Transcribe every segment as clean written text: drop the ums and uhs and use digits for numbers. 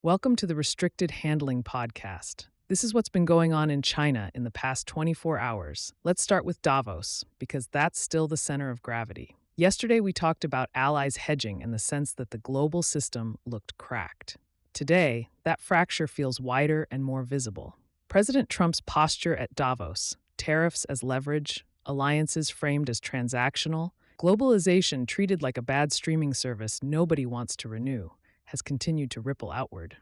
Welcome to the Restricted Handling Podcast. This is what's been going on in China in the past 24 hours. Let's start with Davos, because that's still the center of gravity. Yesterday, we talked about allies hedging in the sense that the global system looked cracked. Today, that fracture feels wider and more visible. President Trump's posture at Davos, tariffs as leverage, alliances framed as transactional, globalization treated like a bad streaming service nobody wants to renew, has continued to ripple outward.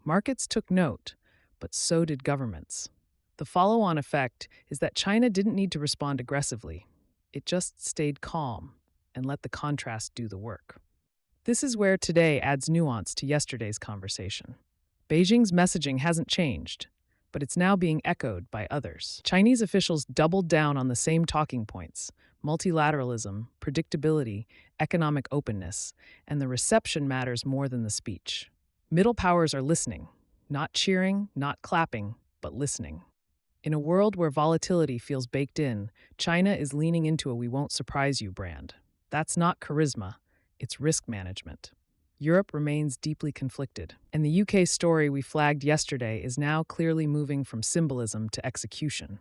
Markets took note, but so did governments. The follow-on effect is that China didn't need to respond aggressively. It just stayed calm and let the contrast do the work. This is where today adds nuance to yesterday's conversation. Beijing's messaging hasn't changed, but it's now being echoed by others. Chinese officials doubled down on the same talking points: multilateralism, predictability, economic openness, and the reception matters more than the speech. Middle powers are listening, not cheering, not clapping, but listening. In a world where volatility feels baked in, China is leaning into a "we won't surprise you" brand. That's not charisma, it's risk management. Europe remains deeply conflicted, and the UK story we flagged yesterday is now clearly moving from symbolism to execution.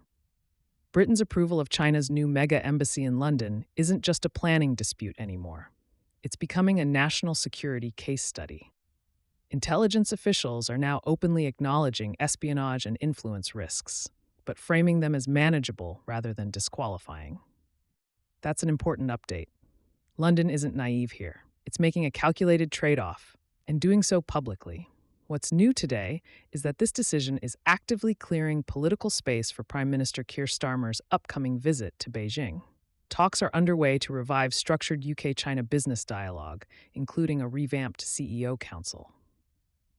Britain's approval of China's new mega embassy in London isn't just a planning dispute anymore. It's becoming a national security case study. Intelligence officials are now openly acknowledging espionage and influence risks, but framing them as manageable rather than disqualifying. That's an important update. London isn't naive here. It's making a calculated trade-off, and doing so publicly. What's new today is that this decision is actively clearing political space for Prime Minister Keir Starmer's upcoming visit to Beijing. Talks are underway to revive structured UK-China business dialogue, including a revamped CEO council.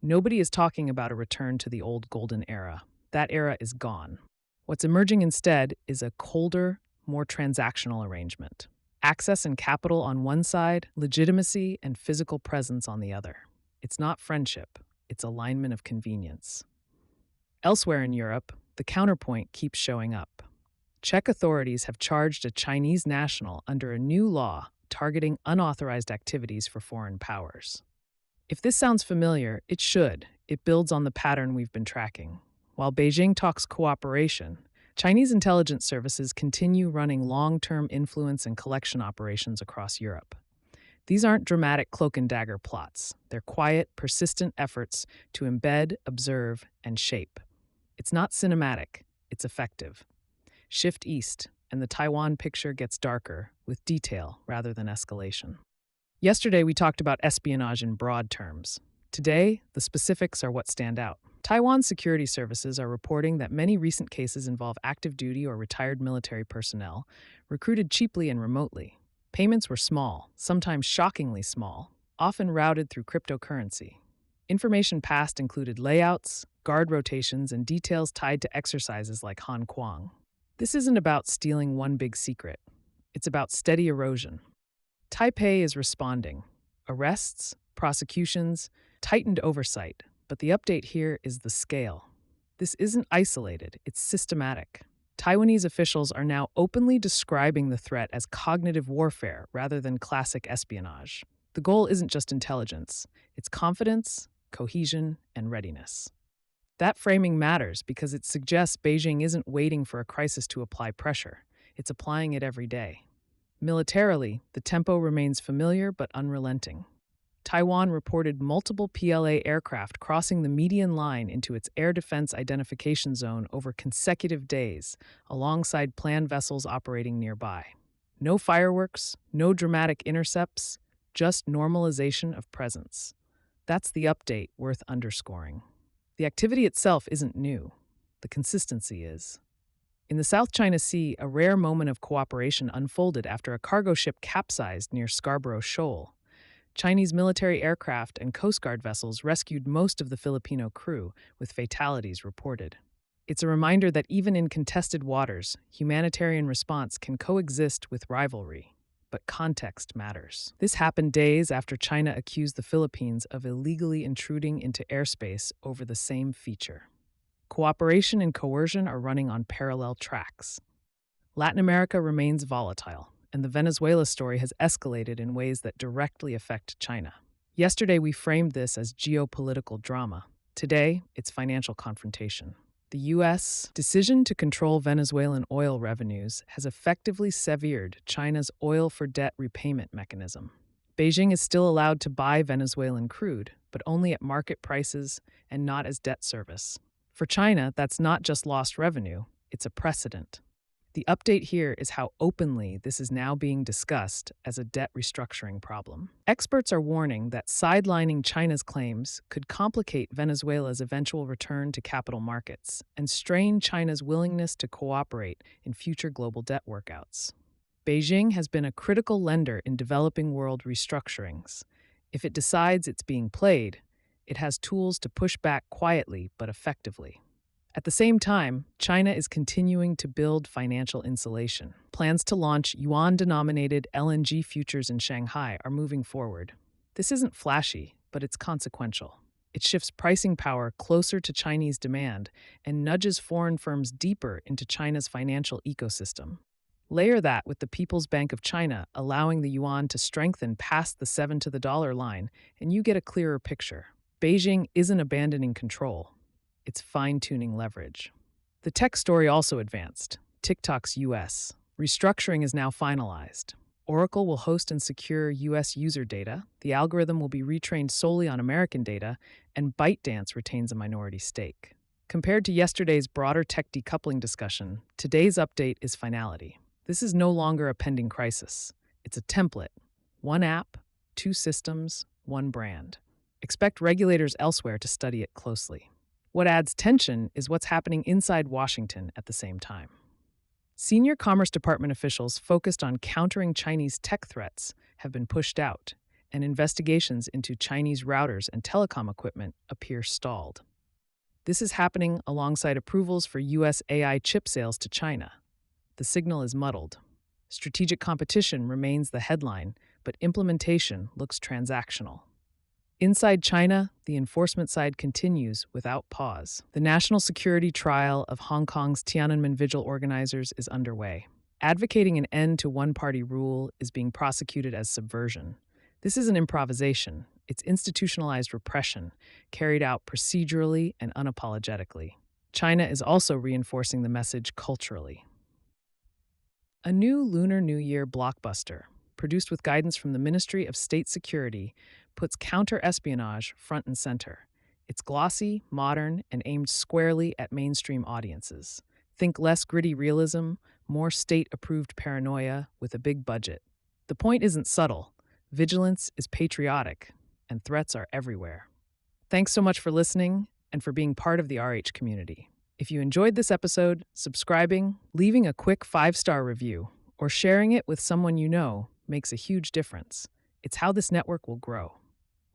Nobody is talking about a return to the old golden era. That era is gone. What's emerging instead is a colder, more transactional arrangement. Access and capital on one side, legitimacy and physical presence on the other. It's not friendship. It's alignment of convenience. Elsewhere in Europe, the counterpoint keeps showing up. Czech authorities have charged a Chinese national under a new law targeting unauthorized activities for foreign powers. If this sounds familiar, it should. It builds on the pattern we've been tracking. While Beijing talks cooperation, Chinese intelligence services continue running long-term influence and collection operations across Europe. These aren't dramatic cloak-and-dagger plots. They're quiet, persistent efforts to embed, observe, and shape. It's not cinematic, it's effective. Shift east, and the Taiwan picture gets darker, with detail rather than escalation. Yesterday, we talked about espionage in broad terms. Today, the specifics are what stand out. Taiwan's security services are reporting that many recent cases involve active duty or retired military personnel, recruited cheaply and remotely. Payments were small, sometimes shockingly small, often routed through cryptocurrency. Information passed included layouts, guard rotations, and details tied to exercises like Han Kuang. This isn't about stealing one big secret. It's about steady erosion. Taipei is responding. Arrests, prosecutions, tightened oversight. But the update here is the scale. This isn't isolated, it's systematic. Taiwanese officials are now openly describing the threat as cognitive warfare rather than classic espionage. The goal isn't just intelligence, it's confidence, cohesion, and readiness. That framing matters because it suggests Beijing isn't waiting for a crisis to apply pressure. It's applying it every day. Militarily, the tempo remains familiar but unrelenting. Taiwan reported multiple PLA aircraft crossing the median line into its air defense identification zone over consecutive days, alongside planned vessels operating nearby. No fireworks, no dramatic intercepts, just normalization of presence. That's the update worth underscoring. The activity itself isn't new. The consistency is. In the South China Sea, a rare moment of cooperation unfolded after a cargo ship capsized near Scarborough Shoal. Chinese military aircraft and Coast Guard vessels rescued most of the Filipino crew, with fatalities reported. It's a reminder that even in contested waters, humanitarian response can coexist with rivalry. But context matters. This happened days after China accused the Philippines of illegally intruding into airspace over the same feature. Cooperation and coercion are running on parallel tracks. Latin America remains volatile, and the Venezuela story has escalated in ways that directly affect China. Yesterday, we framed this as geopolitical drama. Today, it's financial confrontation. The U.S. decision to control Venezuelan oil revenues has effectively severed China's oil for debt repayment mechanism. Beijing is still allowed to buy Venezuelan crude, but only at market prices and not as debt service. For China, that's not just lost revenue, it's a precedent. The update here is how openly this is now being discussed as a debt restructuring problem. Experts are warning that sidelining China's claims could complicate Venezuela's eventual return to capital markets and strain China's willingness to cooperate in future global debt workouts. Beijing has been a critical lender in developing world restructurings. If it decides it's being played, it has tools to push back quietly but effectively. At the same time, China is continuing to build financial insulation. Plans to launch yuan-denominated LNG futures in Shanghai are moving forward. This isn't flashy, but it's consequential. It shifts pricing power closer to Chinese demand and nudges foreign firms deeper into China's financial ecosystem. Layer that with the People's Bank of China allowing the yuan to strengthen past the 7 to the dollar line, and you get a clearer picture. Beijing isn't abandoning control. It's fine-tuning leverage. The tech story also advanced. TikTok's US restructuring is now finalized. Oracle will host and secure US user data, the algorithm will be retrained solely on American data, and ByteDance retains a minority stake. Compared to yesterday's broader tech decoupling discussion, today's update is finality. This is no longer a pending crisis. It's a template. One app, two systems, one brand. Expect regulators elsewhere to study it closely. What adds tension is what's happening inside Washington at the same time. Senior Commerce Department officials focused on countering Chinese tech threats have been pushed out, and investigations into Chinese routers and telecom equipment appear stalled. This is happening alongside approvals for U.S. AI chip sales to China. The signal is muddled. Strategic competition remains the headline, but implementation looks transactional. Inside China, the enforcement side continues without pause. The national security trial of Hong Kong's Tiananmen Vigil organizers is underway. Advocating an end to one-party rule is being prosecuted as subversion. This isn't improvisation, it's institutionalized repression, carried out procedurally and unapologetically. China is also reinforcing the message culturally. A new Lunar New Year blockbuster, produced with guidance from the Ministry of State Security, puts counter-espionage front and center. It's glossy, modern, and aimed squarely at mainstream audiences. Think less gritty realism, more state-approved paranoia with a big budget. The point isn't subtle. Vigilance is patriotic, and threats are everywhere. Thanks so much for listening and for being part of the RH community. If you enjoyed this episode, subscribing, leaving a quick 5-star review, or sharing it with someone you know makes a huge difference. It's how this network will grow.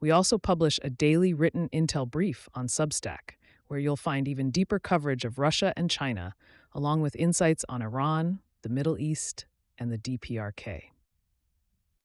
We also publish a daily written intel brief on Substack, where you'll find even deeper coverage of Russia and China, along with insights on Iran, the Middle East, and the DPRK.